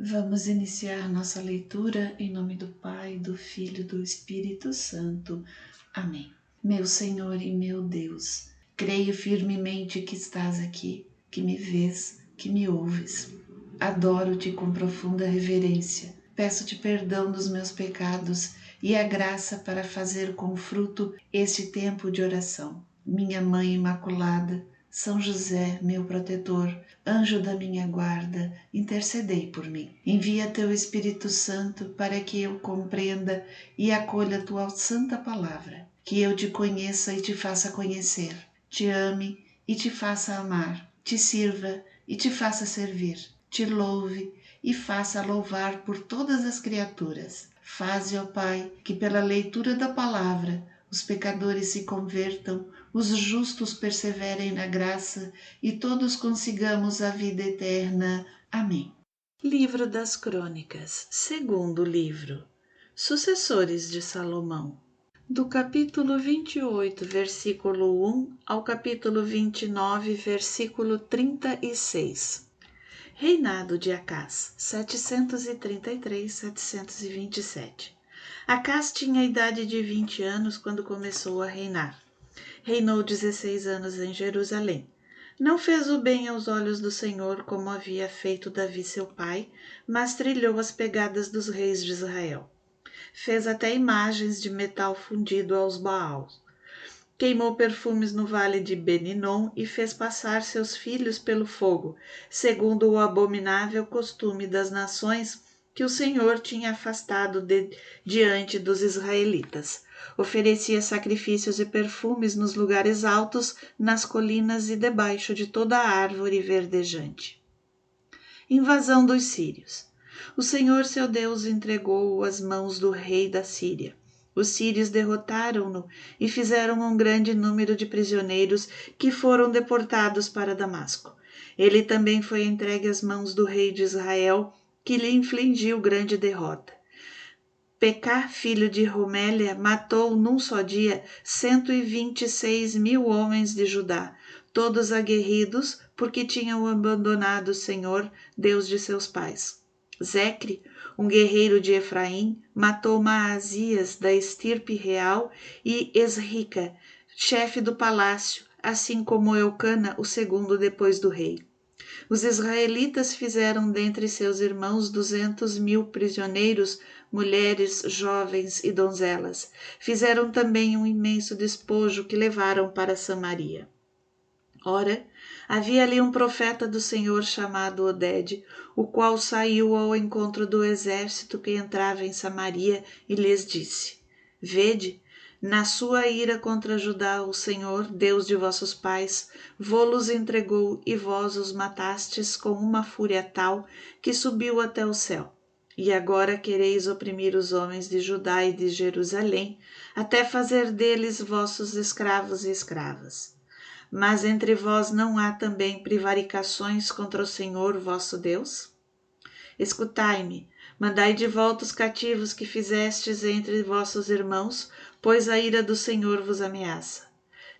Vamos iniciar nossa leitura em nome do Pai, do Filho e do Espírito Santo. Amém. Meu Senhor e meu Deus, creio firmemente que estás aqui, que me vês, que me ouves. Adoro-te com profunda reverência. Peço-te perdão dos meus pecados e a graça para fazer com fruto este tempo de oração. Minha Mãe Imaculada, São José, meu protetor, anjo da minha guarda, intercedei por mim. Envia teu Espírito Santo para que eu compreenda e acolha tua santa palavra, que eu te conheça e te faça conhecer, te ame e te faça amar, te sirva e te faça servir, te louve e faça louvar por todas as criaturas. Faze, ó Pai, que pela leitura da palavra os pecadores se convertam, os justos perseverem na graça e todos consigamos a vida eterna. Amém. Livro das Crônicas, segundo livro, Sucessores de Salomão. Do capítulo 28, versículo 1 ao capítulo 29, versículo 36. Reinado de Acás, 733-727. Acás tinha a idade de 20 anos quando começou a reinar. Reinou 16 anos em Jerusalém. Não fez o bem aos olhos do Senhor como havia feito Davi seu pai, mas trilhou as pegadas dos reis de Israel. Fez até imagens de metal fundido aos Baals. Queimou perfumes no vale de Ben-Hinom e fez passar seus filhos pelo fogo, segundo o abominável costume das nações que o Senhor tinha afastado diante dos israelitas. Oferecia sacrifícios e perfumes nos lugares altos, nas colinas e debaixo de toda a árvore verdejante. Invasão dos sírios. O Senhor seu Deus entregou-o às mãos do rei da Síria. Os sírios derrotaram-no e fizeram um grande número de prisioneiros que foram deportados para Damasco. Ele também foi entregue às mãos do rei de Israel, que lhe infligiu grande derrota. Pecá, filho de Romélia, matou num só dia 126.000 homens de Judá, todos aguerridos porque tinham abandonado o Senhor, Deus de seus pais. Zecre, um guerreiro de Efraim, matou Maasias da estirpe real e Esrica, chefe do palácio, assim como Eucana, o segundo depois do rei. Os israelitas fizeram dentre seus irmãos 200.000 prisioneiros, mulheres, jovens e donzelas. Fizeram também um imenso despojo que levaram para Samaria. Ora, havia ali um profeta do Senhor chamado Oded, o qual saiu ao encontro do exército que entrava em Samaria e lhes disse: Vede, na sua ira contra Judá, o Senhor, Deus de vossos pais, vô-los entregou e vós os matastes com uma fúria tal que subiu até o céu. E agora quereis oprimir os homens de Judá e de Jerusalém, até fazer deles vossos escravos e escravas. Mas entre vós não há também prevaricações contra o Senhor vosso Deus? Escutai-me, mandai de volta os cativos que fizestes entre vossos irmãos, pois a ira do Senhor vos ameaça.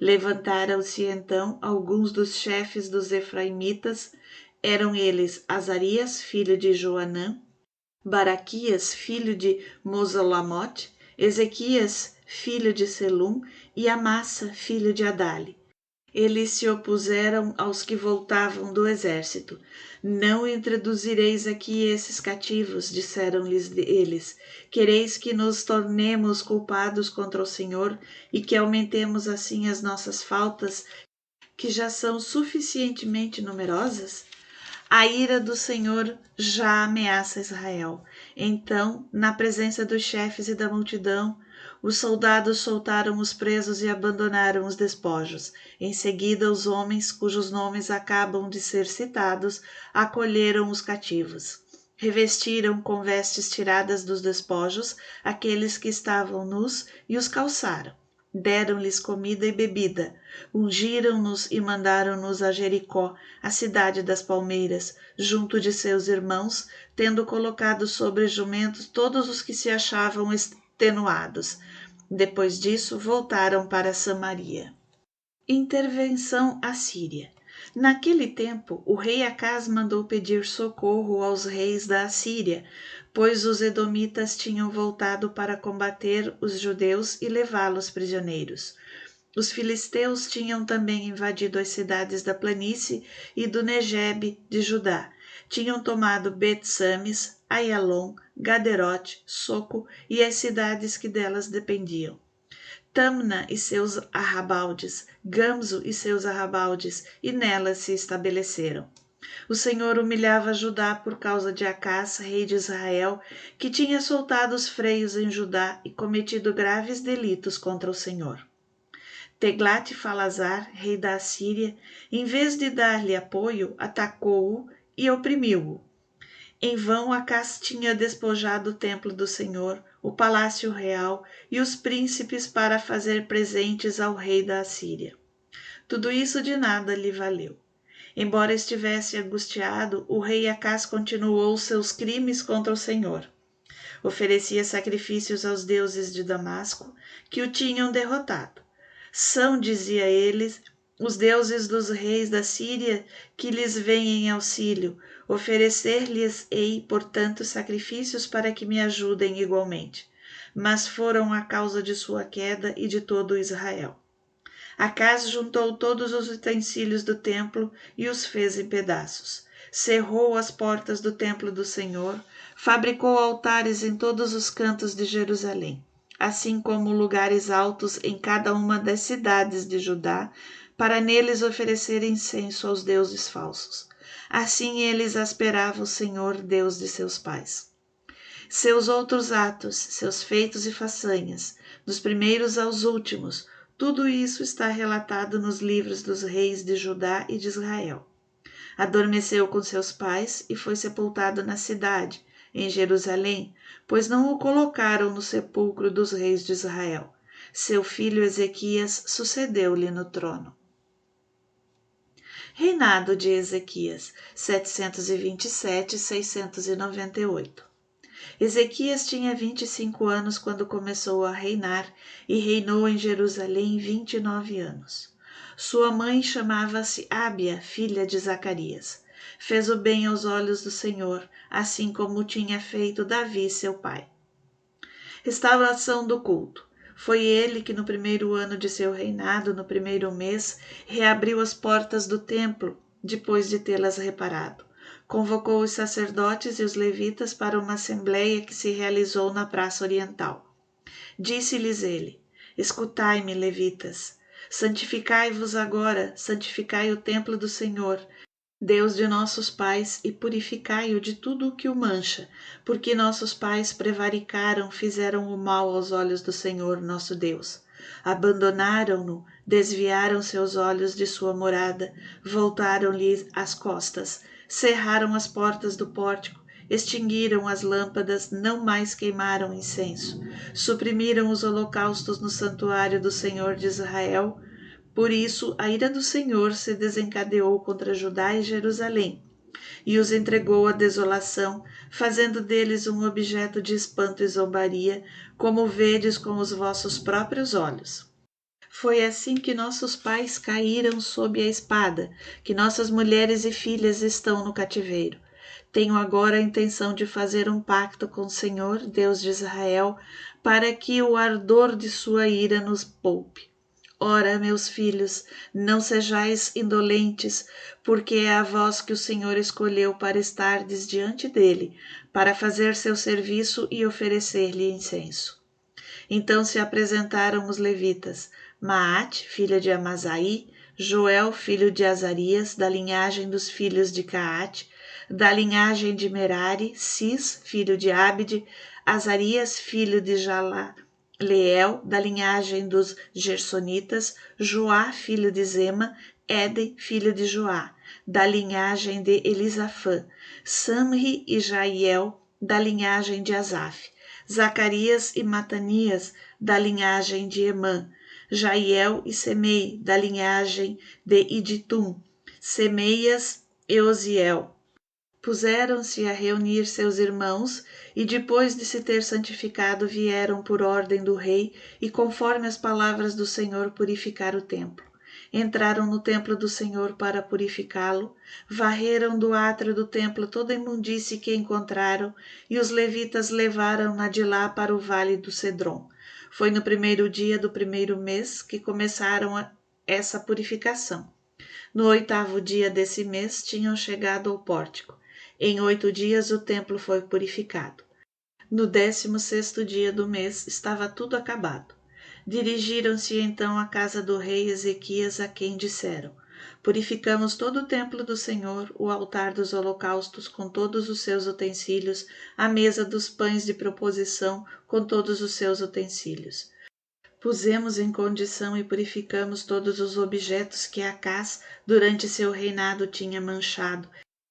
Levantaram-se então alguns dos chefes dos efraimitas, eram eles Azarias, filho de Joanã, Baraquias, filho de Mosolamote, Ezequias, filho de Selum, e Amassa, filho de Adali. Eles se opuseram aos que voltavam do exército. Não introduzireis aqui esses cativos, disseram-lhes eles. Quereis que nos tornemos culpados contra o Senhor e que aumentemos assim as nossas faltas, que já são suficientemente numerosas? A ira do Senhor já ameaça Israel. Então, na presença dos chefes e da multidão, os soldados soltaram os presos e abandonaram os despojos. Em seguida, os homens, cujos nomes acabam de ser citados, acolheram os cativos. Revestiram com vestes tiradas dos despojos aqueles que estavam nus e os calçaram. Deram-lhes comida e bebida, ungiram-nos e mandaram-nos a Jericó, a cidade das palmeiras, junto de seus irmãos, tendo colocado sobre jumentos todos os que se achavam extenuados. Depois disso, voltaram para Samaria. Intervenção assíria. Naquele tempo, o rei Acaz mandou pedir socorro aos reis da Assíria, pois os edomitas tinham voltado para combater os judeus e levá-los prisioneiros. Os filisteus tinham também invadido as cidades da planície e do Negebe de Judá. Tinham tomado Bet-Sames, Aialon, Gaderote, Soco e as cidades que delas dependiam. Tamna e seus arrabaldes, Gamzo e seus arrabaldes, e nelas se estabeleceram. O Senhor humilhava Judá por causa de Acás, rei de Israel, que tinha soltado os freios em Judá e cometido graves delitos contra o Senhor. Teglat-Falazar, rei da Assíria, em vez de dar-lhe apoio, atacou-o e oprimiu-o. Em vão Acás tinha despojado o templo do Senhor, o palácio real e os príncipes para fazer presentes ao rei da Assíria. Tudo isso de nada lhe valeu. Embora estivesse angustiado, o rei Acás continuou seus crimes contra o Senhor. Oferecia sacrifícios aos deuses de Damasco, que o tinham derrotado. São, dizia eles, os deuses dos reis da Síria que lhes vêm em auxílio. Oferecer-lhes-ei, portanto, sacrifícios para que me ajudem igualmente. Mas foram a causa de sua queda e de todo Israel. Acás juntou todos os utensílios do templo e os fez em pedaços. Cerrou as portas do templo do Senhor, fabricou altares em todos os cantos de Jerusalém, assim como lugares altos em cada uma das cidades de Judá, para neles oferecer incenso aos deuses falsos. Assim eles asperavam o Senhor, Deus de seus pais. Seus outros atos, seus feitos e façanhas, dos primeiros aos últimos, tudo isso está relatado nos livros dos reis de Judá e de Israel. Adormeceu com seus pais e foi sepultado na cidade, em Jerusalém, pois não o colocaram no sepulcro dos reis de Israel. Seu filho Ezequias sucedeu-lhe no trono. Reinado de Ezequias, 727-698. Ezequias tinha 25 anos quando começou a reinar e reinou em Jerusalém 29 anos. Sua mãe chamava-se Ábia, filha de Zacarias. Fez o bem aos olhos do Senhor, assim como tinha feito Davi, seu pai. Restauração do culto. Foi ele que no primeiro ano de seu reinado, no primeiro mês, reabriu as portas do templo, depois de tê-las reparado. Convocou os sacerdotes e os levitas para uma assembleia que se realizou na Praça Oriental. Disse-lhes ele: Escutai-me, levitas, santificai-vos agora, santificai o templo do Senhor, Deus de nossos pais, e purificai-o de tudo o que o mancha, porque nossos pais prevaricaram, fizeram o mal aos olhos do Senhor nosso Deus. Abandonaram-no, desviaram seus olhos de sua morada, voltaram-lhe as costas, cerraram as portas do pórtico, extinguiram as lâmpadas, não mais queimaram incenso, suprimiram os holocaustos no santuário do Senhor de Israel. Por isso, a ira do Senhor se desencadeou contra Judá e Jerusalém, e os entregou à desolação, fazendo deles um objeto de espanto e zombaria, como vedes com os vossos próprios olhos. Foi assim que nossos pais caíram sob a espada, que nossas mulheres e filhas estão no cativeiro. Tenho agora a intenção de fazer um pacto com o Senhor, Deus de Israel, para que o ardor de sua ira nos poupe. Ora, meus filhos, não sejais indolentes, porque é a vós que o Senhor escolheu para estardes diante dele, para fazer seu serviço e oferecer-lhe incenso. Então se apresentaram os levitas, Maate, filha de Amasaí, Joel, filho de Azarias, da linhagem dos filhos de Caate, da linhagem de Merari, Cis, filho de Abde, Azarias, filho de Leel, da linhagem dos Gersonitas, Joá, filho de Zema, Éden, filho de Joá, da linhagem de Elisafã, Samri e Jaiel, da linhagem de Asaf, Zacarias e Matanias, da linhagem de Emã, Jaiel e Semei, da linhagem de Iditum, Semeias e Osiel. Puseram-se a reunir seus irmãos e, depois de se ter santificado, vieram por ordem do rei e, conforme as palavras do Senhor, purificar o templo. Entraram no templo do Senhor para purificá-lo, varreram do átrio do templo toda a imundície que encontraram, e os levitas levaram-na de lá para o vale do Cedron. Foi no primeiro dia do primeiro mês que começaram essa purificação. No 8º dia desse mês tinham chegado ao pórtico. Em 8 dias o templo foi purificado. No 16º dia do mês estava tudo acabado. Dirigiram-se então à casa do rei Ezequias, a quem disseram: Purificamos todo o templo do Senhor, o altar dos holocaustos com todos os seus utensílios, a mesa dos pães de proposição com todos os seus utensílios. Pusemos em condição e purificamos todos os objetos que Acás, durante seu reinado, tinha manchado,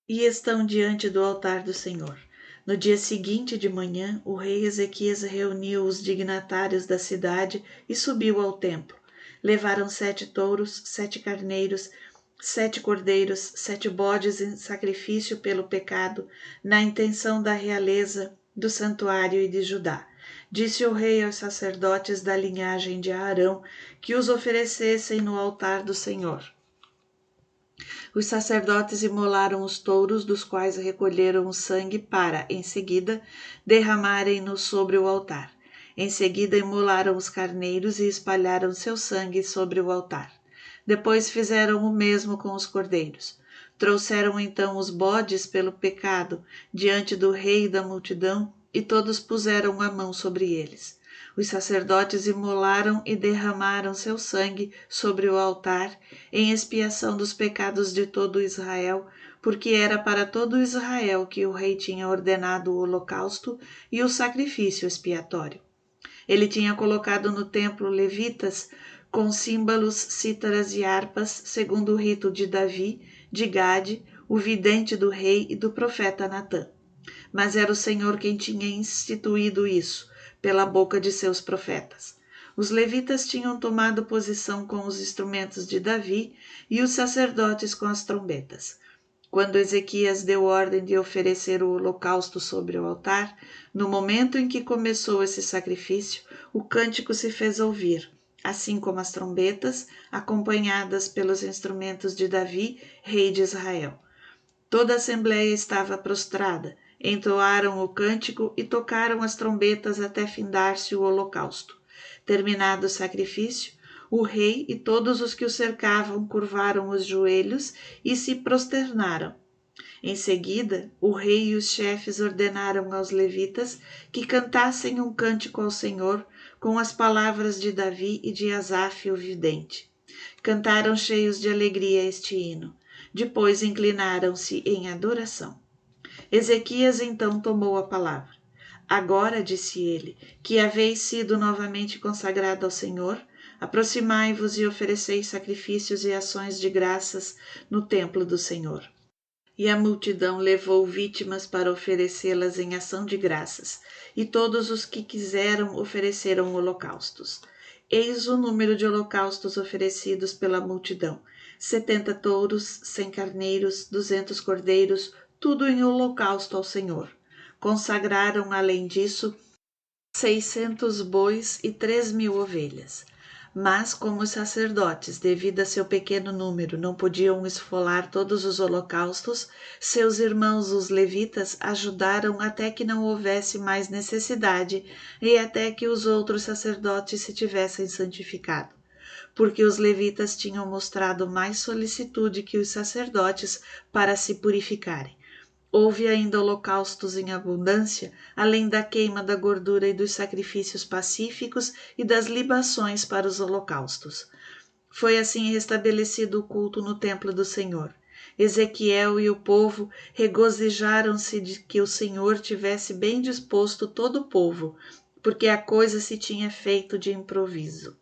e estão diante do altar do Senhor. No dia seguinte de manhã, o rei Ezequias reuniu os dignatários da cidade e subiu ao templo. Levaram 7 touros, 7 carneiros, 7 cordeiros, 7 bodes em sacrifício pelo pecado, na intenção da realeza, do santuário e de Judá. Disse o rei aos sacerdotes da linhagem de Arão que os oferecessem no altar do Senhor. Os sacerdotes imolaram os touros, dos quais recolheram o sangue para, em seguida, derramarem-no sobre o altar. Em seguida, imolaram os carneiros e espalharam seu sangue sobre o altar. Depois fizeram o mesmo com os cordeiros. Trouxeram então os bodes pelo pecado diante do rei e da multidão, e todos puseram a mão sobre eles. Os sacerdotes imolaram e derramaram seu sangue sobre o altar, em expiação dos pecados de todo Israel, porque era para todo Israel que o rei tinha ordenado o holocausto e o sacrifício expiatório. Ele tinha colocado no templo levitas com símbolos, cítaras e harpas, segundo o rito de Davi, de Gade, o vidente do rei e do profeta Natã. Mas era o Senhor quem tinha instituído isso, pela boca de seus profetas. Os levitas tinham tomado posição com os instrumentos de Davi e os sacerdotes com as trombetas. Quando Ezequias deu ordem de oferecer o holocausto sobre o altar, no momento em que começou esse sacrifício, o cântico se fez ouvir, assim como as trombetas, acompanhadas pelos instrumentos de Davi, rei de Israel. Toda a assembleia estava prostrada, entoaram o cântico e tocaram as trombetas até findar-se o holocausto. Terminado o sacrifício, o rei e todos os que o cercavam curvaram os joelhos e se prosternaram. Em seguida, o rei e os chefes ordenaram aos levitas que cantassem um cântico ao Senhor com as palavras de Davi e de Asaf, o vidente. Cantaram cheios de alegria este hino. Depois inclinaram-se em adoração. Ezequias então tomou a palavra. Agora, disse ele, que haveis sido novamente consagrado ao Senhor, aproximai-vos e ofereceis sacrifícios e ações de graças no templo do Senhor. E a multidão levou vítimas para oferecê-las em ação de graças, e todos os que quiseram ofereceram holocaustos. Eis o número de holocaustos oferecidos pela multidão: 70 touros, 100 carneiros, 200 cordeiros, tudo em holocausto ao Senhor. Consagraram, além disso, 600 bois e 3.000 ovelhas. Mas, como os sacerdotes, devido a seu pequeno número, não podiam esfolar todos os holocaustos, seus irmãos, os levitas, ajudaram até que não houvesse mais necessidade e até que os outros sacerdotes se tivessem santificado. Porque os levitas tinham mostrado mais solicitude que os sacerdotes para se purificarem. Houve ainda holocaustos em abundância, além da queima da gordura e dos sacrifícios pacíficos e das libações para os holocaustos. Foi assim restabelecido o culto no templo do Senhor. Ezequiel e o povo regozijaram-se de que o Senhor tivesse bem disposto todo o povo, porque a coisa se tinha feito de improviso.